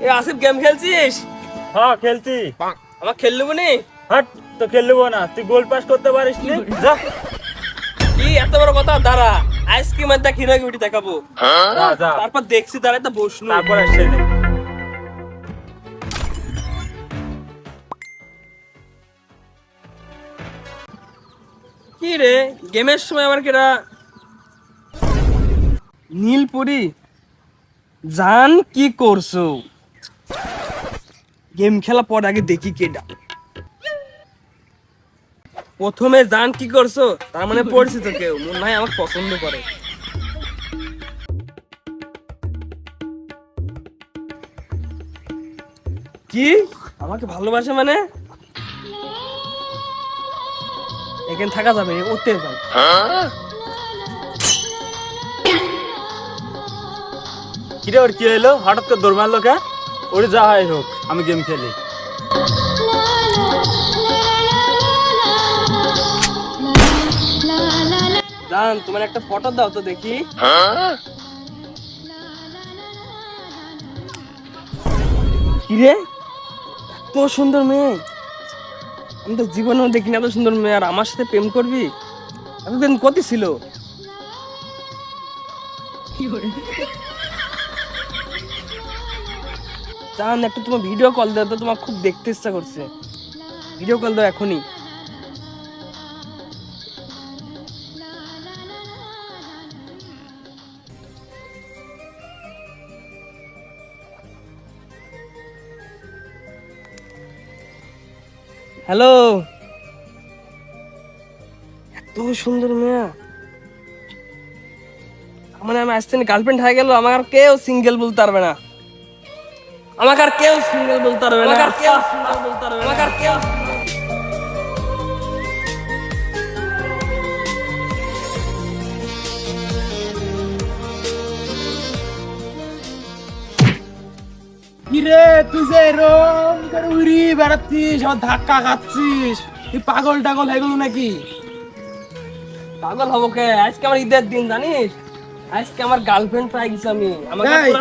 এ Asif game খেলছিস? হ্যাঁ খেলছি। আমার খেললুব নি? হাট, তো খেলবো না, তুই গোল পাস করতে পারিস নি, যা। কি এত বড় কথা? দাঁড়া, আইসক্রিম আর কিনা বিউটি দেখাবো। যা যা, তারপর দেখছি, দাঁড়াই তো বসনু। তারপর আসছে নে। কি রে, গেমের সময় আমার কেরা নীলপুরি জান কি করছো? গেম খেলা পর আগে দেখি কেডা। প্রথমে জান কি করছো, তার মানে পড়ছি তো কেউ মনে হয় আমাকে পছন্দ করে। কি আমাকে ভালোবাসে মানে? এখানে থাকা যাবে, ওতে যাই। কিরে, ওর কি হলো? হঠাৎ করে দৌড় মারলো কে? ওরে যা হয় হোক, আমি গেম খেলি। জান, তোমার একটা ফটো দাও তো দেখি। কিরে, এত সুন্দর মেয়ে! আমি তো জীবনেও দেখিনি এত সুন্দর মেয়ে, আর আমার সাথে প্রেম করবি? এতদিন কত ছিল? জান, একটু তোমার ভিডিও কল দাও তো, তোমার খুব দেখতে ইচ্ছা করছে। ভিডিও কল দাও এখনই। হ্যালো, এত সুন্দর মেয়ে, মানে আমি আসতে গার্লফ্রেন্ড হয়ে গেল, আমাকে আর কেউ সিঙ্গেল বলতে পারবে না। আমাকে আর কেউ সিঙ্গেল বলতে পারবে না। আমাকে আর কেউ সিঙ্গেল বলতে পারবে না। আমাকে আর কেউ। কিরে, তুই যে এরম করে উড়ি বেড়াচ্ছিস, আবার ধাক্কা খাচ্ছিস, তুই পাগল টাগল হয়ে গেল নাকি? পাগল হবো কে? আজকে আমার ঈদের দিন, জানিস? আজকে আমার গার্লফ্রেন্ড পাই গেছি আমি। আমাকে এই!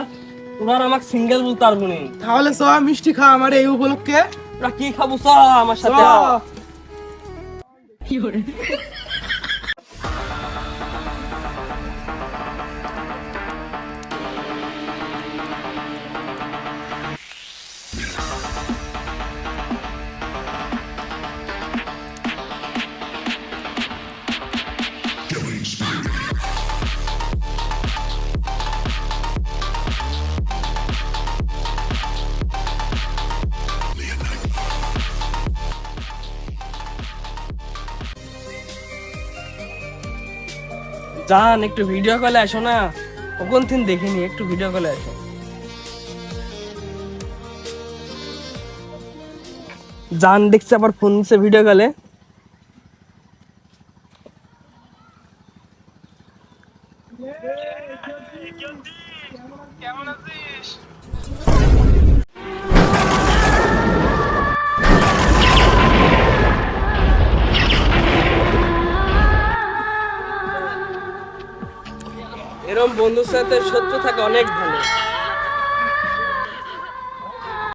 তোরা আমাকে সিঙ্গেল বলতে পারবো না। তাহলে চ মিষ্টি খা আমার এই উপলক্ষে। তোরা কি খাবো? চ আমার চ। সাথে। জান, একটু ভিডিও কলে আসো না, কখন দিন দেখিনি, একটু ভিডিও কলে আসো। জান দেখছে আবার ফোন দিচ্ছে ভিডিও কলে। কেমন আছিস? এরম বন্ধুর সাথে শত্রু থাকা অনেক ভালো।